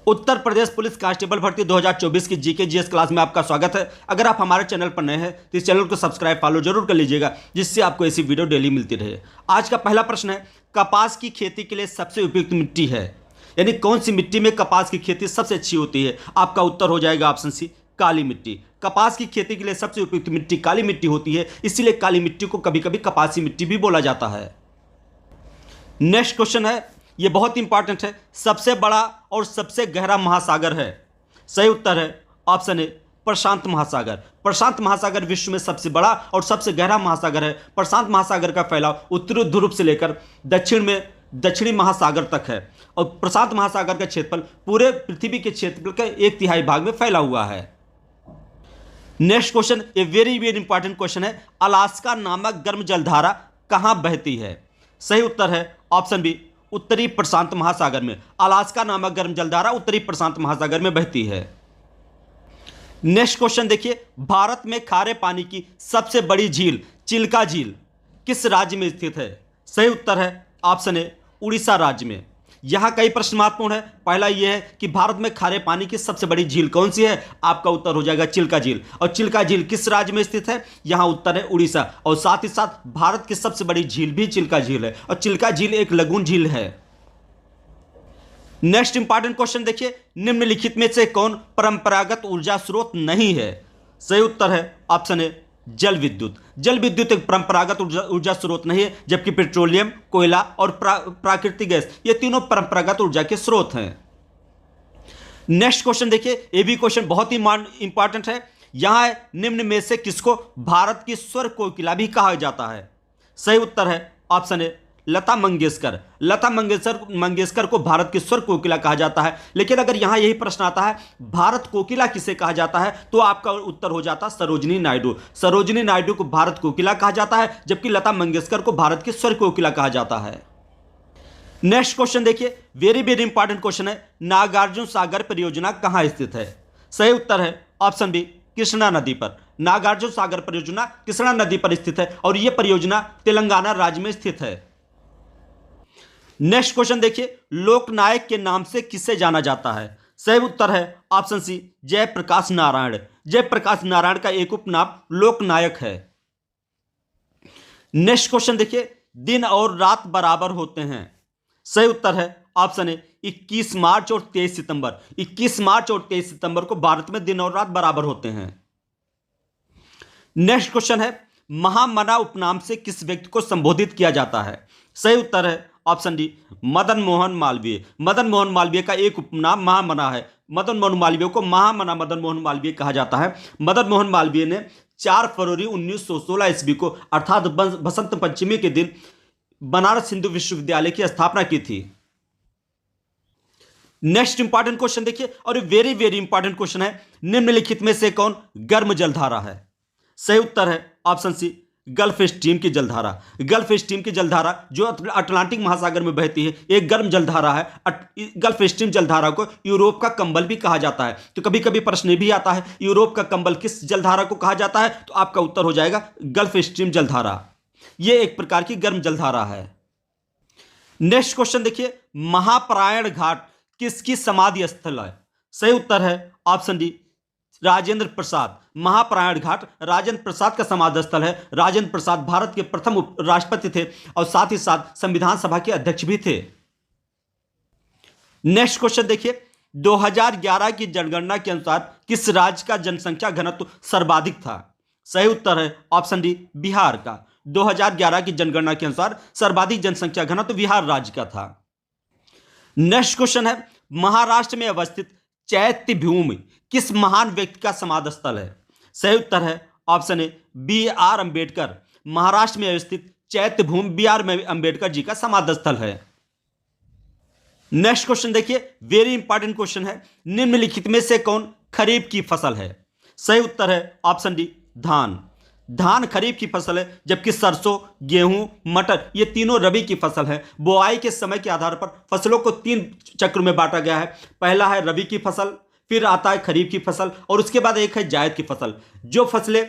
Uttar Pradesh police constable भर्ती 2024 की GK GS class में आपका स्वागत है। अगर आप हमारे चैनल पर नए हैं तो इस चैनल को सब्सक्राइब फॉलो जरूर कर लीजिएगा, जिससे आपको ऐसी वीडियो डेली मिलती रहे। आज का पहला प्रश्न है, कपास की खेती के लिए सबसे उपयुक्त मिट्टी है, यानी कौन सी मिट्टी में कपास की खेती सबसे अच्छी होती है। आपका उत्तर हो जाएगा ऑप्शन सी, काली मिट्टी। कपास की खेती के लिए सबसे उपयुक्त मिट्टी काली मिट्टी होती है, इसीलिए काली मिट्टी को कभी कभी कपासी मिट्टी भी बोला जाता है। नेक्स्ट क्वेश्चन है, ये बहुत इंपॉर्टेंट है, सबसे बड़ा और सबसे गहरा महासागर है। सही उत्तर है ऑप्शन ए, प्रशांत महासागर। प्रशांत महासागर विश्व में सबसे बड़ा और सबसे गहरा महासागर है। प्रशांत महासागर का फैलाव उत्तरी ध्रुव से लेकर दक्षिणी महासागर तक है और प्रशांत महासागर का क्षेत्रफल पूरे पृथ्वी के क्षेत्रफल के 1/3 भाग में फैला हुआ है। Next question, a very very important question है, अलास्का नामक गर्म जलधारा कहां बहती है। सही उत्तर है ऑप्शन बी, उत्तरी प्रशांत महासागर में। अलास्का नामक गर्म जलधारा उत्तरी प्रशांत महासागर में बहती है। नेक्स्ट क्वेश्चन देखिए, भारत में खारे पानी की सबसे बड़ी झील चिल्का झील किस राज्य में स्थित है। सही उत्तर है ऑप्शन ए, उड़ीसा राज्य में। यहां कई प्रश्न महत्वपूर्ण है। पहला यह है कि भारत में खारे पानी की सबसे बड़ी झील कौन सी है। आपका उत्तर हो जाएगा चिल्का झील। और चिल्का झील किस राज्य में स्थित है, यहां उत्तर है उड़ीसा। और साथ ही साथ भारत की सबसे बड़ी झील भी चिल्का झील है और चिल्का झील एक लगून झील है। नेक्स्ट इंपॉर्टेंट क्वेश्चन देखिए, निम्नलिखित में से कौन परंपरागत ऊर्जा स्रोत नहीं है। सही उत्तर है ऑप्शन ए, जल विद्युत। जल विद्युत एक परंपरागत ऊर्जा स्रोत नहीं है, जबकि पेट्रोलियम, कोयला और प्राकृतिक गैस ये तीनों परंपरागत ऊर्जा के स्रोत हैं। नेक्स्ट क्वेश्चन देखिए, ये भी क्वेश्चन बहुत ही इंपॉर्टेंट है। यहां है, निम्न में से किसको भारत की स्वर कोकिला भी कहा जाता है। सही उत्तर है ऑप्शन ए, लता मंगेशकर। लता मंगेशकर को भारत की स्वर कोकिला कहा जाता है। लेकिन अगर यहां यही प्रश्न आता है भारत कोकिला किसे कहा जाता है, तो आपका उत्तर हो जाता सरोजिनी नायडू। सरोजिनी नायडू को भारत कोकिला कहा जाता है, जबकि लता मंगेशकर को भारत की स्वर कोकिला कहा जाता है। नेक्स्ट क्वेश्चन देखिए, वेरी वेरी इंपॉर्टेंट क्वेश्चन है, नागार्जुन सागर परियोजना कहां स्थित है। सही उत्तर है ऑप्शन बी, कृष्णा नदी पर। नागार्जुन सागर परियोजना कृष्णा नदी पर स्थित है और यह परियोजना तेलंगाना राज्य में स्थित है। नेक्स्ट क्वेश्चन देखिए, लोकनायक के नाम से किसे जाना जाता है। सही उत्तर है ऑप्शन सी, जयप्रकाश नारायण। जयप्रकाश नारायण का एक उपनाम लोकनायक है। नेक्स्ट क्वेश्चन देखिए, दिन और रात बराबर होते हैं। सही उत्तर है ऑप्शन ए, 21 मार्च और 23 सितंबर। 21 मार्च और 23 सितंबर को भारत में दिन और रात बराबर होते हैं। नेक्स्ट क्वेश्चन है, महामना उपनाम से किस व्यक्ति को संबोधित किया जाता है। सही उत्तर है ऑप्शन डी, मदन मोहन मालवीय। मदन मोहन मालवीय का एक उपनाम महामना है। मदन मोहन मालवीय को महामना मदन मोहन मालवीय कहा जाता है। मदन मोहन मालवीय ने 4 फरवरी 1916 ईस्वी को अर्थात बसंत पंचमी के दिन बनारस हिंदू विश्वविद्यालय की स्थापना की थी। नेक्स्ट इंपॉर्टेंट क्वेश्चन देखिए, और वेरी वेरी इंपॉर्टेंट क्वेश्चन है, निम्नलिखित में से कौन गर्म जलधारा है। सही उत्तर है ऑप्शन सी, गल्फ स्ट्रीम की जलधारा। गल्फ स्ट्रीम की जलधारा जो अटलांटिक महासागर में बहती है, एक गर्म जलधारा है। गल्फ स्ट्रीम जलधारा को यूरोप का कंबल भी कहा जाता है। तो कभी कभी प्रश्न भी आता है, यूरोप का कंबल किस जलधारा को कहा जाता है, तो आपका उत्तर हो जाएगा गल्फ स्ट्रीम जलधारा। यह एक प्रकार की गर्म जलधारा है। नेक्स्ट क्वेश्चन देखिए, महाप्रायण घाट किसकी समाधि स्थल है। सही उत्तर है ऑप्शन डी, राजेंद्र प्रसाद। महाप्रायण घाट राजेंद्र प्रसाद का समाधि स्थल है। राजेंद्र प्रसाद भारत के प्रथम राष्ट्रपति थे और साथ ही साथ संविधान सभा के अध्यक्ष भी थे। नेक्स्ट क्वेश्चन देखिए, 2011 की जनगणना के अनुसार किस राज्य का जनसंख्या घनत्व सर्वाधिक था। सही उत्तर है ऑप्शन डी, बिहार का। 2011 की जनगणना के अनुसार सर्वाधिक जनसंख्या घनत्व बिहार राज्य का था। नेक्स्ट क्वेश्चन है, महाराष्ट्र में अवस्थित चैत्य भूमि किस महान व्यक्ति का समाधि स्थल है। सही उत्तर है option A, BR Ambedkar. Maharashtra में अवस्थित चैत्य भूमि BR अंबेडकर जी का समाधि स्थल है। नेक्स्ट क्वेश्चन देखिए, वेरी इंपॉर्टेंट क्वेश्चन है, निम्नलिखित में से कौन खरीफ की फसल है। सही उत्तर है ऑप्शन डी, धान। धान खरीफ की फसल है, जबकि सरसों, गेहूं, मटर ये तीनों रबी की फसल है। बुआई के समय के आधार पर फसलों को 3 चक्र में बांटा गया है। पहला है रबी की फसल, फिर आता है खरीफ की फसल और उसके बाद एक है जायद की फसल। जो फसलें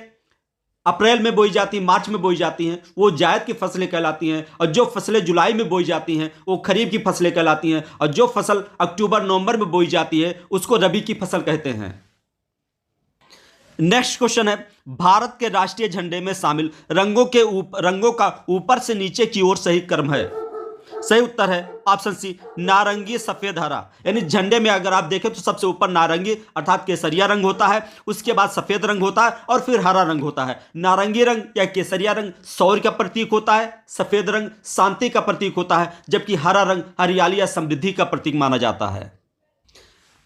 अप्रैल में बोई जाती, मार्च में बोई जाती हैं, वो जायद की फसलें कहलाती हैं। और जो फसलें जुलाई में बोई जाती हैं वो खरीफ की फसलें कहलाती हैं। और जो फसल अक्टूबर नवंबर में बोई जाती है उसको रबी की फसल कहते हैं। नेक्स्ट क्वेश्चन है, भारत के राष्ट्रीय झंडे में शामिल रंगों का ऊपर से नीचे की ओर सही क्रम है। सही उत्तर है ऑप्शन सी, नारंगी सफेद हरा। यानी झंडे में अगर आप देखें तो सबसे ऊपर नारंगी अर्थात केसरिया रंग होता है, उसके बाद सफेद रंग होता है और फिर हरा रंग होता है। नारंगी रंग या केसरिया रंग शौर्य का प्रतीक होता है, सफेद रंग शांति का प्रतीक होता है, जबकि हरा रंग हरियाली या समृद्धि का प्रतीक माना जाता है।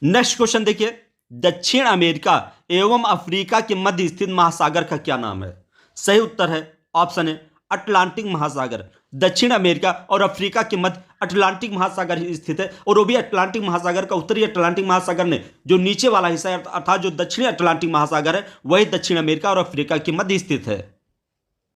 नेक्स्ट क्वेश्चन देखिए, दक्षिण अमेरिका एवं अफ्रीका के मध्य स्थित महासागर का क्या नाम है। सही उत्तर है ऑप्शन ए, अटलांटिक महासागर। दक्षिण अमेरिका और अफ्रीका के मध्य अटलांटिक महासागर स्थित है, और वो भी अटलांटिक महासागर का उत्तरी अटलांटिक महासागर ने जो नीचे वाला हिस्सा है अर्थात जो दक्षिणी अटलांटिक महासागर है वही दक्षिण अमेरिका और अफ्रीका के मध्य स्थित है।